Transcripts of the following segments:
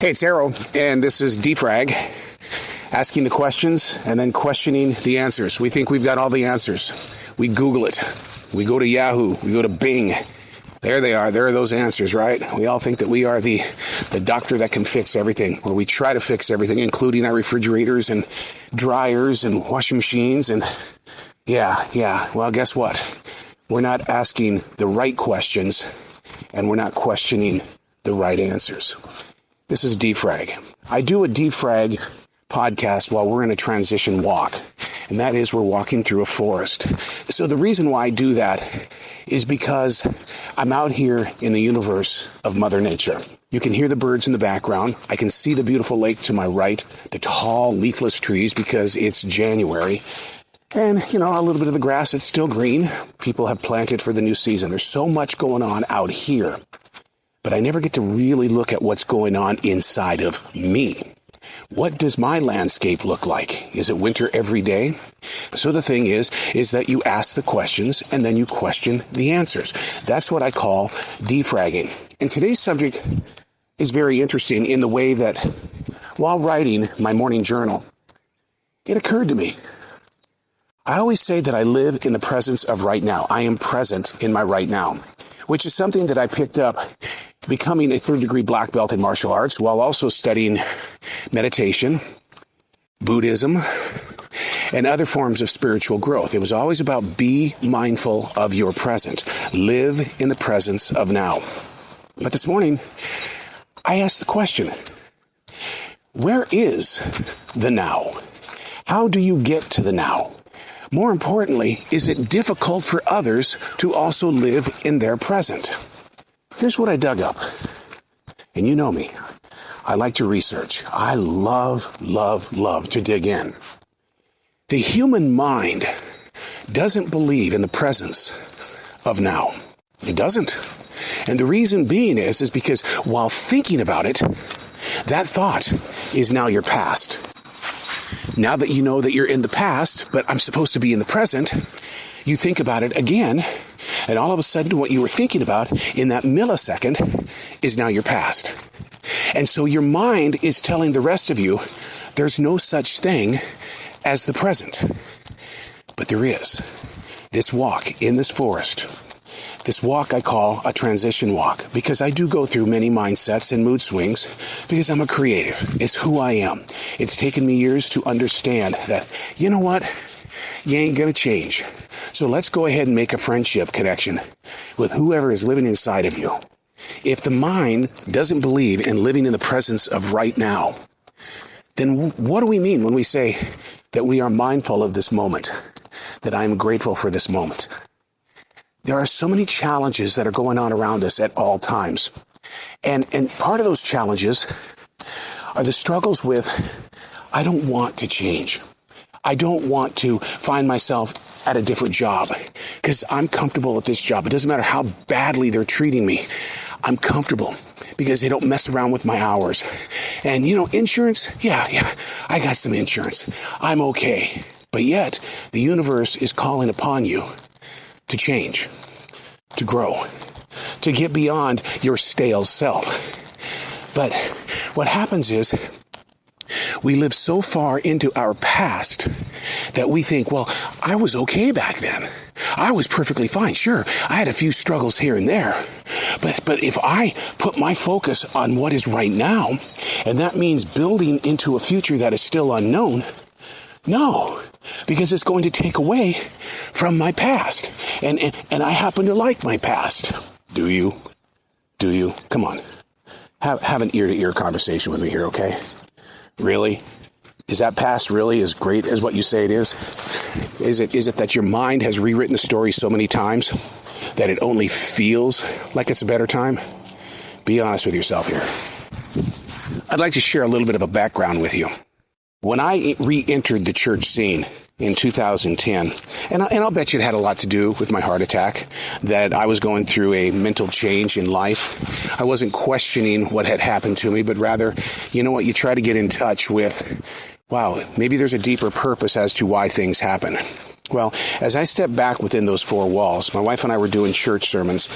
Hey, it's Arrow, and this is Frag, asking the questions and then questioning the answers. We think we've got all the answers. We Google it. We go to Yahoo. We go to Bing. There they are. There are those answers, right? We all think that we are the doctor that can fix everything, or we try to fix everything, including our refrigerators and dryers and washing machines. And yeah. Well, guess what? We're not asking the right questions, and we're not questioning the right answers. This is Frag. I do a Frag podcast while we're in a transition walk, and that is we're walking through a forest. So the reason why I do that is because I'm out here in the universe of Mother Nature. You can hear the birds in the background. I can see the beautiful lake to my right, the tall leafless trees because it's January. And, a little bit of the grass, it's still green. People have planted for the new season. There's so much going on out here. But I never get to really look at what's going on inside of me. What does my landscape look like? Is it winter every day? So the thing is that you ask the questions and then you question the answers. That's what I call defragging. And today's subject is very interesting in the way that while writing my morning journal, it occurred to me. I always say that I live in the presence of right now. I am present in my right now, which is something that I picked up becoming a third-degree black belt in martial arts while also studying meditation, Buddhism, and other forms of spiritual growth. It was always about be mindful of your present. Live in the presence of now. But this morning, I asked the question, where is the now? How do you get to the now? More importantly, is it difficult for others to also live in their present? Here's what I dug up. And you know me. I like to research. I love to dig in. The human mind doesn't believe in the presence of now. It doesn't. And the reason being is because while thinking about it, that thought is now your past. Now that you know that you're in the past, but I'm supposed to be in the present, you think about it again, and all of a sudden what you were thinking about in that millisecond is now your past. And so your mind is telling the rest of you there's no such thing as the present. But there is. This walk in this forest, this walk I call a transition walk because I do go through many mindsets and mood swings because I'm a creative. It's who I am. It's taken me years to understand that, you know what? You ain't gonna change. So let's go ahead and make a friendship connection with whoever is living inside of you. If the mind doesn't believe in living in the presence of right now, then what do we mean when we say that we are mindful of this moment, that I am grateful for this moment? There are so many challenges that are going on around us at all times. And part of those challenges are the struggles with, I don't want to change. I don't want to find myself at a different job because I'm comfortable at this job. It doesn't matter how badly they're treating me. I'm comfortable because they don't mess around with my hours. And, insurance, yeah, I got some insurance. I'm okay. But yet, the universe is calling upon you to change, to grow, to get beyond your stale self. But what happens is we live so far into our past that we think, well, I was okay back then. I was perfectly fine. Sure, I had a few struggles here and there. But if I put my focus on what is right now, and that means building into a future that is still unknown, no, because it's going to take away from my past. And I happen to like my past. Do you? Come on. Have an ear-to-ear conversation with me here, okay? Really? Is that past really as great as what you say it is? Is it that your mind has rewritten the story so many times that it only feels like it's a better time? Be honest with yourself here. I'd like to share a little bit of a background with you. When I re-entered the church scene in 2010, and I'll bet you it had a lot to do with my heart attack, that I was going through a mental change in life. I wasn't questioning what had happened to me, but rather, you try to get in touch with, wow, maybe there's a deeper purpose as to why things happen. Well, as I stepped back within those four walls, my wife and I were doing church sermons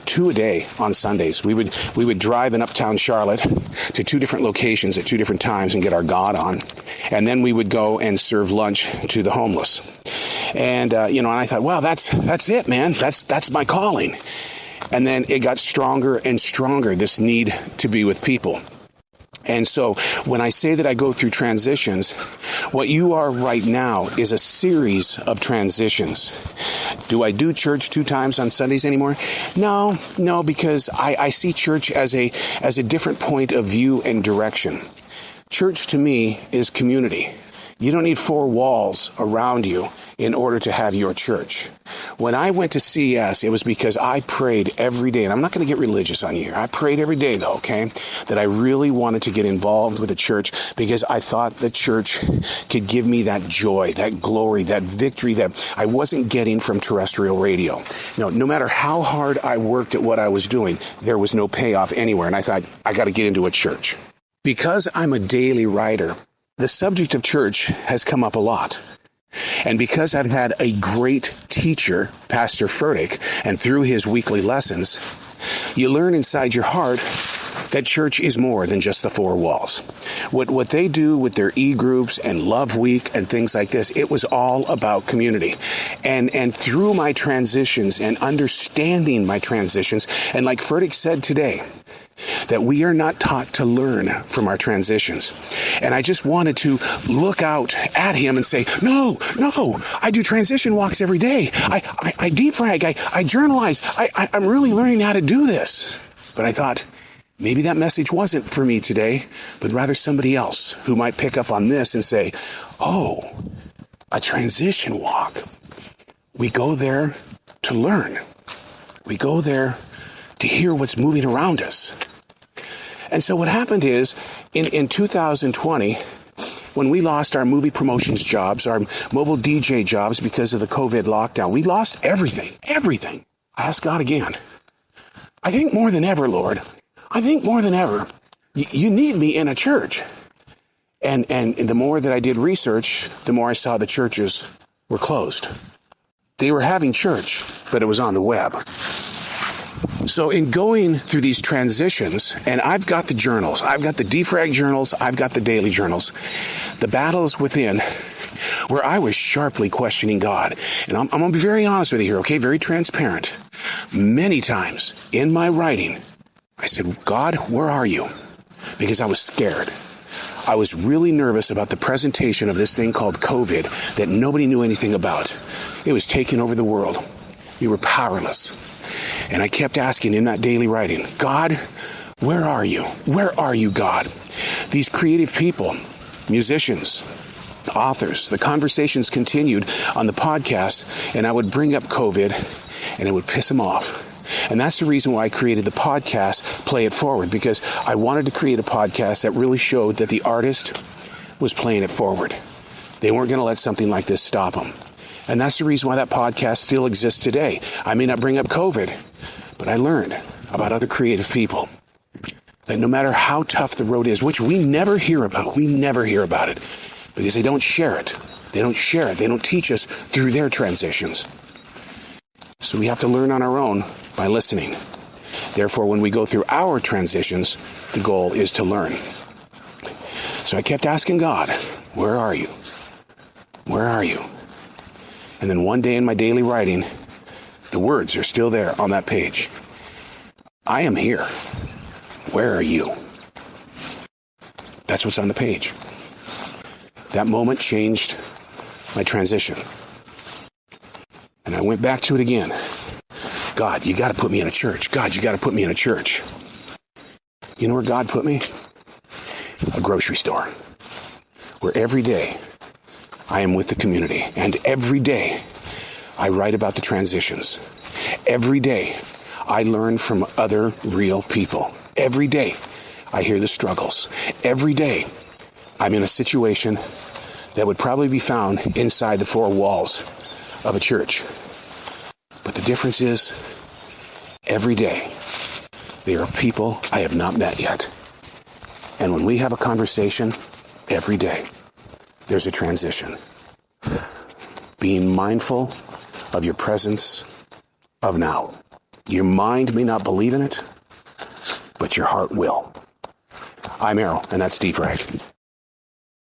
2 a day on Sundays. We would drive in uptown Charlotte to 2 different locations at 2 different times and get our God on. And then we would go and serve lunch to the homeless. And, and I thought, wow, that's it, man. That's my calling. And then it got stronger and stronger, this need to be with people. And so when I say that I go through transitions, what you are right now is a series of transitions. Do I do church 2 times on Sundays anymore? No, because I see church as a different point of view and direction. Church to me is community. You don't need 4 walls around you in order to have your church. When I went to CES, it was because I prayed every day, and I'm not going to get religious on you here. I prayed every day, though, okay, that I really wanted to get involved with the church because I thought the church could give me that joy, that glory, that victory that I wasn't getting from terrestrial radio. No matter how hard I worked at what I was doing, there was no payoff anywhere, and I thought, I got to get into a church. Because I'm a daily writer, the subject of church has come up a lot. And because I've had a great teacher, Pastor Frag, and through his weekly lessons, you learn inside your heart that church is more than just the 4 walls. What they do with their e-groups and Love Week and things like this, it was all about community. And through my transitions and understanding my transitions, and like Frag said today, that we are not taught to learn from our transitions. And I just wanted to look out at him and say, no, I do transition walks every day. I defrag, I journalize. I'm really learning how to do this. But I thought, maybe that message wasn't for me today, but rather somebody else who might pick up on this and say, oh, a transition walk. We go there to learn. We go there to hear what's moving around us. And so what happened is, in 2020, when we lost our movie promotions jobs, our mobile DJ jobs because of the COVID lockdown, we lost everything. I asked God again, I think more than ever, Lord, I think more than ever, you need me in a church. And the more that I did research, the more I saw the churches were closed. They were having church, but it was on the web. So in going through these transitions, and I've got the journals, I've got the defrag journals, I've got the daily journals, the battles within where I was sharply questioning God. And I'm going to be very honest with you here, okay? Very transparent. Many times in my writing, I said, God, where are you? Because I was scared. I was really nervous about the presentation of this thing called COVID that nobody knew anything about. It was taking over the world. We were powerless. And I kept asking in that daily writing, God, where are you? Where are you, God? These creative people, musicians, authors, the conversations continued on the podcast, and I would bring up COVID, and it would piss them off. And that's the reason why I created the podcast, Play It Forward, because I wanted to create a podcast that really showed that the artist was playing it forward. They weren't going to let something like this stop them. And that's the reason why that podcast still exists today. I may not bring up COVID, but I learned about other creative people. That no matter how tough the road is, which we never hear about it, because they don't share it. They don't teach us through their transitions. So we have to learn on our own by listening. Therefore, when we go through our transitions, the goal is to learn. So I kept asking God, where are you? Where are you? And then one day in my daily writing, the words are still there on that page. I am here. Where are you? That's what's on the page. That moment changed my transition. And I went back to it again. God, you got to put me in a church. God, you got to put me in a church. You know where God put me? A grocery store. Where every day I am with the community. And every day I write about the transitions. Every day I learn from other real people. Every day I hear the struggles. Every day I'm in a situation that would probably be found inside the 4 walls of a church. But the difference is, every day there are people I have not met yet. And when we have a conversation, every day there's a transition. being mindful of your presence of now. Your mind may not believe in it, but your heart will. I'm Errol, and that's Frag.